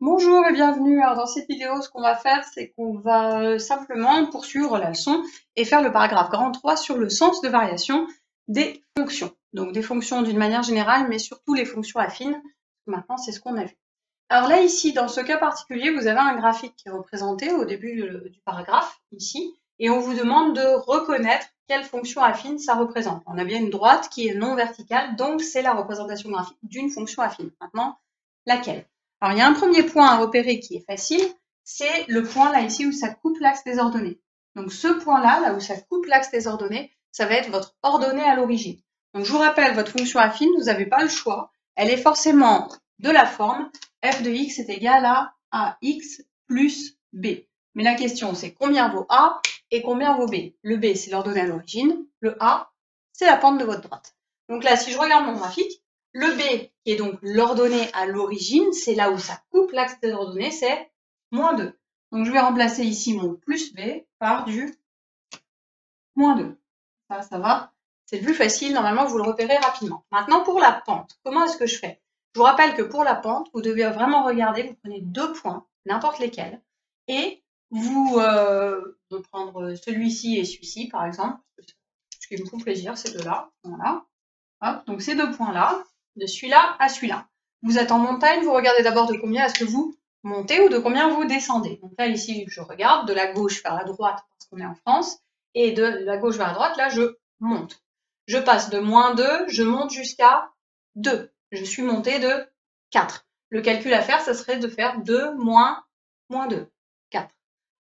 Bonjour et bienvenue. Alors dans cette vidéo, ce qu'on va faire, c'est qu'on va simplement poursuivre la leçon et faire le paragraphe grand 3 sur le sens de variation des fonctions. Donc des fonctions d'une manière générale, mais surtout les fonctions affines. Maintenant, c'est ce qu'on a vu. Alors là, ici, dans ce cas particulier, vous avez un graphique qui est représenté au début du paragraphe, ici, et on vous demande de reconnaître quelle fonction affine ça représente. On a bien une droite qui est non verticale, donc c'est la représentation graphique d'une fonction affine. Maintenant, laquelle? Alors, il y a un premier point à repérer qui est facile, c'est le point là ici où ça coupe l'axe des ordonnées. Donc ce point-là, là où ça coupe l'axe des ordonnées, ça va être votre ordonnée à l'origine. Donc je vous rappelle, votre fonction affine, vous n'avez pas le choix. Elle est forcément de la forme f de x est égal à ax plus b. Mais la question, c'est combien vaut a et combien vaut b. Le b, c'est l'ordonnée à l'origine. Le a, c'est la pente de votre droite. Donc là, si je regarde mon graphique, le b, qui est donc l'ordonnée à l'origine, c'est là où ça coupe l'axe des ordonnées, c'est moins 2. Donc je vais remplacer ici mon plus b par du moins 2. Ça va. C'est le plus facile, normalement vous le repérez rapidement. Maintenant pour la pente, comment est-ce que je fais? Je vous rappelle que pour la pente, vous devez vraiment regarder, vous prenez deux points, n'importe lesquels, et vous prendre celui-ci et celui-ci par exemple, ce qui me font plaisir, ces deux-là. Voilà. Hop, donc ces deux points-là, de celui-là à celui-là. Vous êtes en montagne, vous regardez d'abord de combien est-ce que vous montez ou de combien vous descendez. Donc là, ici, je regarde de la gauche vers la droite parce qu'on est en France, et de la gauche vers la droite, là, je monte. Je passe de moins 2, je monte jusqu'à 2. Je suis montée de 4. Le calcul à faire, ça serait de faire 2 moins 2, 4.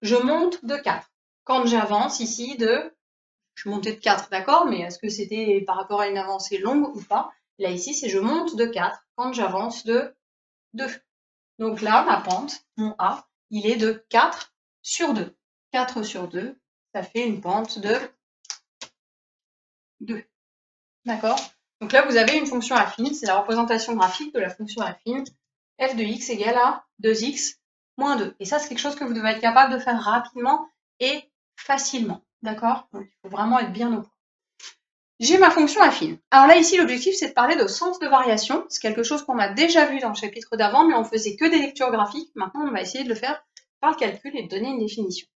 Je monte de 4. Quand j'avance ici je montais de 4, d'accord, mais est-ce que c'était par rapport à une avancée longue ou pas? Là, ici, c'est je monte de 4 quand j'avance de 2. Donc là, ma pente, mon A, il est de 4 sur 2. 4 sur 2, ça fait une pente de 2. D'accord? Donc là, vous avez une fonction affine, c'est la représentation graphique de la fonction affine f de x égale à 2x moins 2. Et ça, c'est quelque chose que vous devez être capable de faire rapidement et facilement. D'accord? Donc, il faut vraiment être bien au point. J'ai ma fonction affine. Alors là, ici, l'objectif, c'est de parler de sens de variation. C'est quelque chose qu'on a déjà vu dans le chapitre d'avant, mais on faisait que des lectures graphiques. Maintenant, on va essayer de le faire par le calcul et de donner une définition.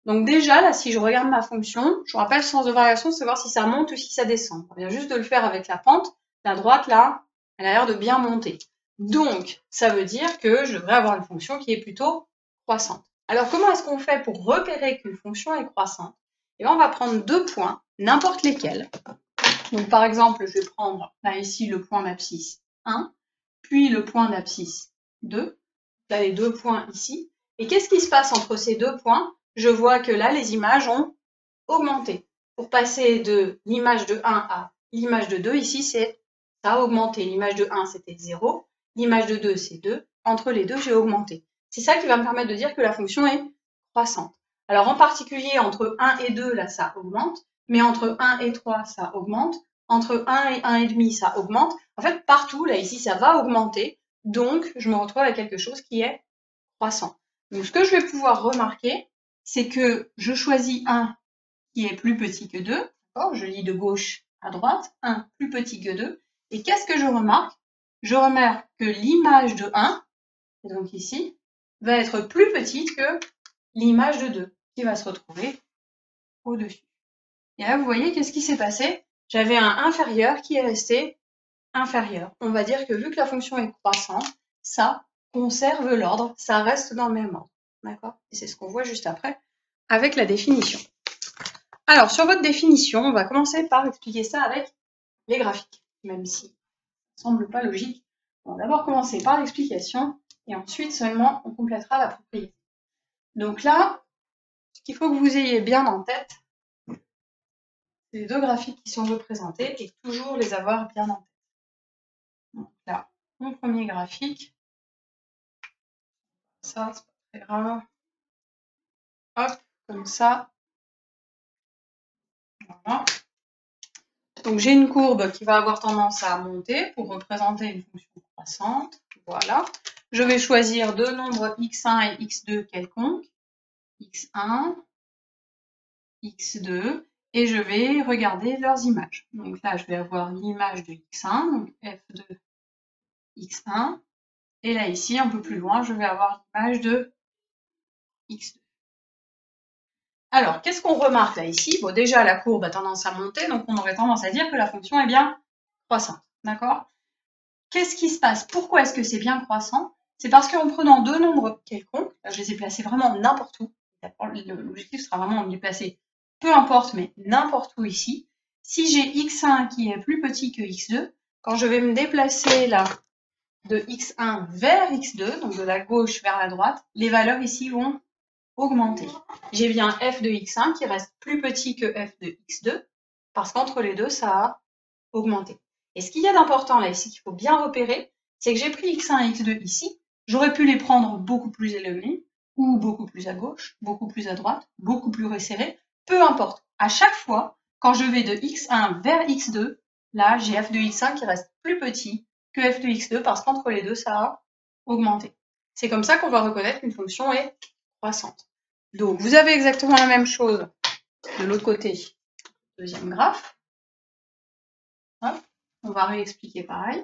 Donc déjà, là, si je regarde ma fonction, je vous rappelle, sens de variation, c'est savoir si ça monte ou si ça descend. On vient juste de le faire avec la pente. La droite, là, elle a l'air de bien monter. Donc, ça veut dire que je devrais avoir une fonction qui est plutôt croissante. Alors, comment est-ce qu'on fait pour repérer qu'une fonction est croissante? Eh bien, on va prendre deux points, n'importe lesquels. Donc, par exemple, je vais prendre là ici le point d'abscisse 1, puis le point d'abscisse 2. Là, les deux points ici. Et qu'est-ce qui se passe entre ces deux points? Je vois que là, les images ont augmenté. Pour passer de l'image de 1 à l'image de 2, ici, ça a augmenté. L'image de 1, c'était 0. L'image de 2, c'est 2. Entre les deux, j'ai augmenté. C'est ça qui va me permettre de dire que la fonction est croissante. Alors, en particulier, entre 1 et 2, là, ça augmente. Mais entre 1 et 3, ça augmente. Entre 1 et 1,5, ça augmente. En fait, partout, là, ici, ça va augmenter. Donc, je me retrouve avec quelque chose qui est croissant. Donc, ce que je vais pouvoir remarquer, c'est que je choisis 1 qui est plus petit que 2. Je lis de gauche à droite. 1 plus petit que 2. Et qu'est-ce que je remarque? Je remarque que l'image de 1, et donc ici, va être plus petite que l'image de 2, qui va se retrouver au-dessus. Et là, vous voyez, qu'est-ce qui s'est passé? J'avais un inférieur qui est resté inférieur. On va dire que vu que la fonction est croissante, ça conserve l'ordre, ça reste dans le même ordre. D'accord? Et c'est ce qu'on voit juste après avec la définition. Alors, sur votre définition, on va commencer par expliquer ça avec les graphiques, même si ça ne semble pas logique. On va d'abord commencer par l'explication et ensuite seulement on complétera la propriété. Donc là, ce qu'il faut que vous ayez bien en tête, c'est les deux graphiques qui sont représentés et toujours les avoir bien en tête. Donc là, mon premier graphique, ça, c'est pas très grave. Hop, comme ça. Voilà. Donc j'ai une courbe qui va avoir tendance à monter pour représenter une fonction croissante. Voilà. Je vais choisir deux nombres x1 et x2 quelconques. x1, x2. Et je vais regarder leurs images. Donc là, je vais avoir l'image de x1, donc f de x1. Et là, ici, un peu plus loin, je vais avoir l'image de x2. Alors, qu'est-ce qu'on remarque là ici? Bon, déjà, la courbe a tendance à monter, donc on aurait tendance à dire que la fonction est bien croissante. D'accord? Qu'est-ce qui se passe? Pourquoi est-ce que c'est bien croissant? C'est parce qu'en prenant deux nombres quelconques, là, je les ai placés vraiment n'importe où. L'objectif sera vraiment de les placer peu importe, mais n'importe où ici. Si j'ai x1 qui est plus petit que x2, quand je vais me déplacer là de x1 vers x2, donc de la gauche vers la droite, les valeurs ici vont augmenter. J'ai bien f de x1 qui reste plus petit que f de x2, parce qu'entre les deux, ça a augmenté. Et ce qu'il y a d'important là ici, qu'il faut bien repérer, c'est que j'ai pris x1 et x2 ici, j'aurais pu les prendre beaucoup plus élevés, ou beaucoup plus à gauche, beaucoup plus à droite, beaucoup plus resserrés, peu importe. À chaque fois, quand je vais de x1 vers x2, là, j'ai f de x1 qui reste plus petit que f de x2, parce qu'entre les deux, ça a augmenté. C'est comme ça qu'on va reconnaître qu'une fonction est croissante. Donc, vous avez exactement la même chose de l'autre côté, deuxième graphe. Hop, on va réexpliquer pareil.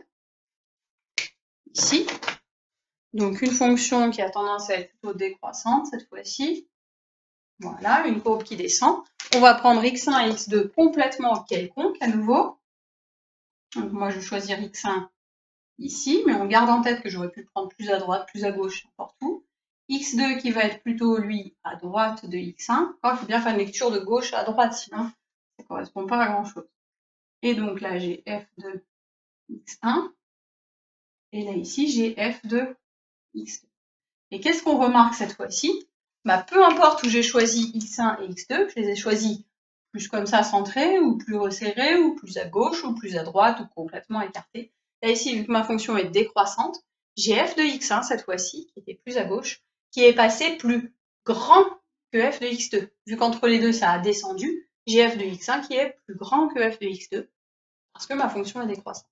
Ici, donc une fonction qui a tendance à être plutôt décroissante cette fois-ci. Voilà, une courbe qui descend. On va prendre x1 et x2 complètement quelconques à nouveau. Donc moi, je vais choisir x1 ici, mais on garde en tête que j'aurais pu le prendre plus à droite, plus à gauche, n'importe où. x2 qui va être plutôt, lui, à droite de x1. Il faut bien faire une lecture de gauche à droite, sinon ça ne correspond pas à grand-chose. Et donc là, j'ai f de x1. Et là, ici, j'ai f de x2. Et qu'est-ce qu'on remarque cette fois-ci? Peu importe où j'ai choisi x1 et x2, je les ai choisis plus comme ça centrés, ou plus resserrés, ou plus à gauche, ou plus à droite, ou complètement écartés. Là ici, vu que ma fonction est décroissante, j'ai f de x1 cette fois-ci, qui était plus à gauche, qui est passé plus grand que f de x2. Vu qu'entre les deux, ça a descendu, j'ai f de x1 qui est plus grand que f de x2, parce que ma fonction est décroissante.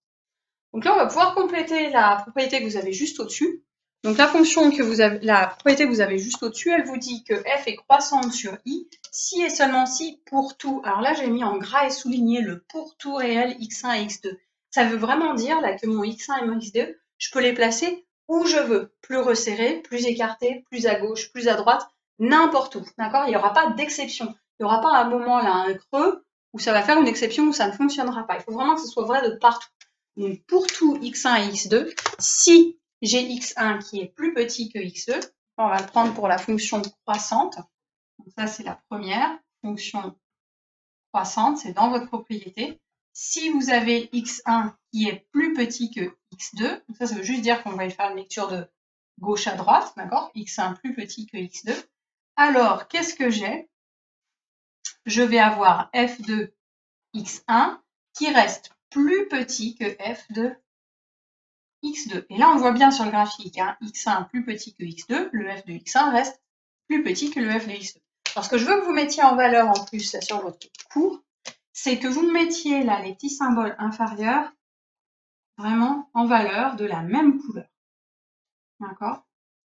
Donc là, on va pouvoir compléter la propriété que vous avez juste au-dessus. Donc la propriété que vous avez juste au-dessus, elle vous dit que f est croissante sur i, si et seulement si pour tout. Alors là, j'ai mis en gras et souligné le pour tout réel x1 et x2. Ça veut vraiment dire là que mon x1 et mon x2, je peux les placer où je veux, plus resserrés, plus écartés, plus à gauche, plus à droite, n'importe où. D'accord? Il n'y aura pas d'exception. Il n'y aura pas un moment là, un creux, où ça va faire une exception où ça ne fonctionnera pas. Il faut vraiment que ce soit vrai de partout. Donc pour tout x1 et x2, si j'ai x1 qui est plus petit que x2, on va le prendre pour la fonction croissante. Donc ça, c'est la première fonction croissante, c'est dans votre propriété. Si vous avez x1 qui est plus petit que x2, donc ça veut juste dire qu'on va faire une lecture de gauche à droite, d'accord? x1 plus petit que x2. Alors, qu'est-ce que j'ai? Je vais avoir f de x1 qui reste plus petit que f de x2. Et là, on voit bien sur le graphique, hein, x1 plus petit que x2, le f de x1 reste plus petit que le f de x2. Alors, ce que je veux que vous mettiez en valeur en plus là, sur votre cours, c'est que vous mettiez là les petits symboles inférieurs vraiment en valeur de la même couleur. D'accord?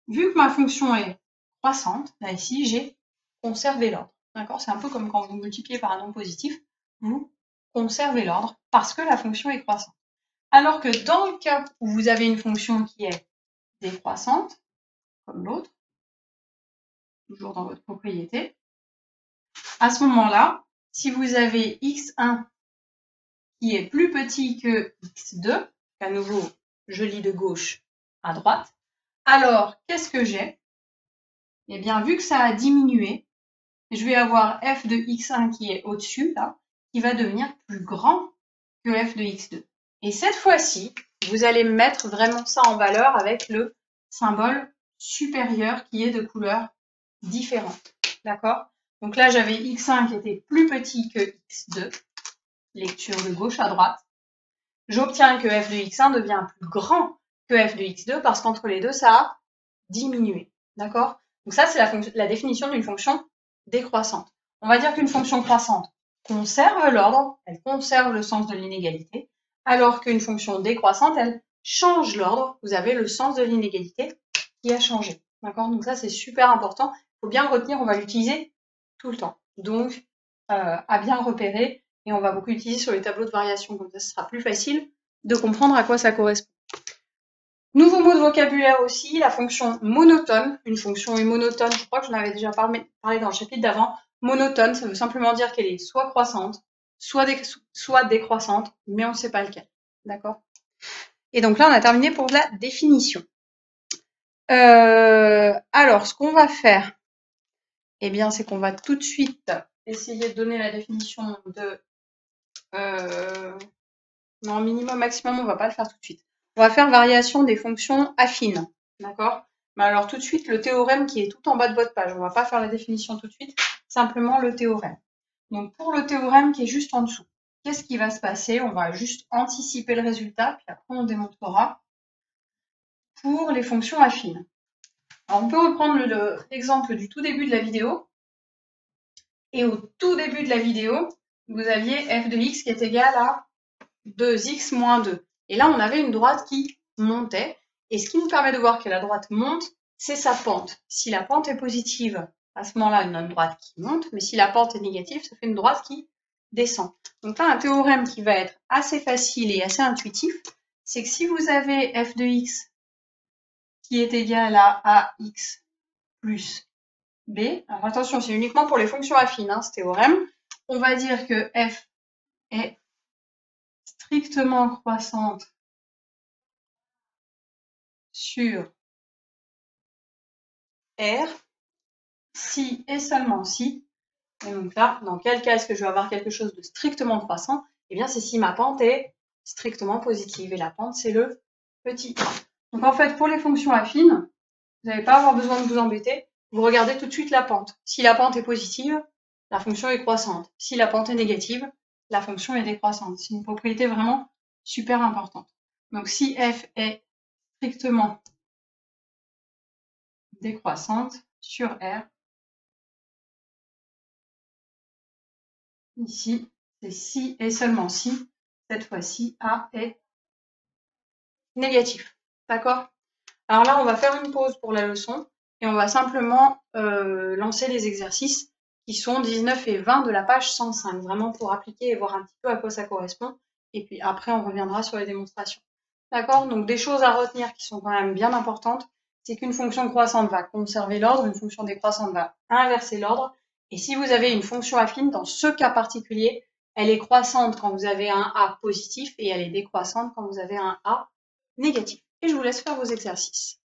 Vu que ma fonction est croissante, là ici, j'ai conservé l'ordre. D'accord? C'est un peu comme quand vous multipliez par un nombre positif, vous conservez l'ordre parce que la fonction est croissante. Alors que dans le cas où vous avez une fonction qui est décroissante, comme l'autre, toujours dans votre propriété, à ce moment-là, si vous avez x1 qui est plus petit que x2, à nouveau, je lis de gauche à droite, alors qu'est-ce que j'ai? Eh bien, vu que ça a diminué, je vais avoir f de x1 qui est au-dessus, là, qui va devenir plus grand que f de x2. Et cette fois-ci, vous allez mettre vraiment ça en valeur avec le symbole supérieur qui est de couleur différente. D'accord? Donc là, j'avais x1 qui était plus petit que x2. Lecture de gauche à droite. J'obtiens que f de x1 devient plus grand que f de x2 parce qu'entre les deux, ça a diminué. D'accord? Donc ça, c'est la définition d'une fonction décroissante. On va dire qu'une fonction croissante conserve l'ordre, elle conserve le sens de l'inégalité, alors qu'une fonction décroissante, elle change l'ordre. Vous avez le sens de l'inégalité qui a changé. D'accord? Donc ça, c'est super important. Il faut bien le retenir, on va l'utiliser tout le temps. Donc, à bien repérer, et on va beaucoup l'utiliser sur les tableaux de variation. Comme ça, ce sera plus facile de comprendre à quoi ça correspond. Nouveau mot de vocabulaire aussi, la fonction monotone. Une fonction est monotone, je crois que j'en avais déjà parlé dans le chapitre d'avant. Monotone, ça veut simplement dire qu'elle est soit croissante, soit décroissante, mais on ne sait pas lequel. D'accord? Et donc là, on a terminé pour la définition. Alors, ce qu'on va faire, eh bien, c'est qu'on va tout de suite essayer de donner la définition de... non, minimum, maximum, on va pas le faire tout de suite. On va faire variation des fonctions affines. D'accord? Mais alors, tout de suite, le théorème qui est tout en bas de votre page. On va pas faire la définition tout de suite, simplement le théorème. Donc, pour le théorème qui est juste en dessous, qu'est-ce qui va se passer? On va juste anticiper le résultat, puis après, on démontrera pour les fonctions affines. Alors, on peut reprendre l'exemple du tout début de la vidéo. Et au tout début de la vidéo, vous aviez f de x qui est égal à 2x moins 2. Et là, on avait une droite qui montait. Et ce qui nous permet de voir que la droite monte, c'est sa pente. Si la pente est positive, à ce moment-là, on a une droite qui monte. Mais si la pente est négative, ça fait une droite qui descend. Donc là, un théorème qui va être assez facile et assez intuitif, c'est que si vous avez f de x qui est égal à ax plus b, alors attention, c'est uniquement pour les fonctions affines, ce théorème, on va dire que f est strictement croissante sur R, si et seulement si, et donc là, dans quel cas est-ce que je vais avoir quelque chose de strictement croissant? Eh bien, c'est si ma pente est strictement positive, et la pente, c'est le petit a. Donc en fait, pour les fonctions affines, vous n'allez pas avoir besoin de vous embêter, vous regardez tout de suite la pente. Si la pente est positive, la fonction est croissante. Si la pente est négative, la fonction est décroissante. C'est une propriété vraiment super importante. Donc si f est strictement décroissante sur R, ici, c'est si et seulement si, cette fois-ci, A est négatif. D'accord? Alors là, on va faire une pause pour la leçon et on va simplement lancer les exercices qui sont 19 et 20 de la page 105, vraiment pour appliquer et voir un petit peu à quoi ça correspond. Et puis après, on reviendra sur les démonstrations. D'accord? Donc des choses à retenir qui sont quand même bien importantes, c'est qu'une fonction croissante va conserver l'ordre, une fonction décroissante va inverser l'ordre. Et si vous avez une fonction affine, dans ce cas particulier, elle est croissante quand vous avez un A positif et elle est décroissante quand vous avez un A négatif. Et je vous laisse faire vos exercices.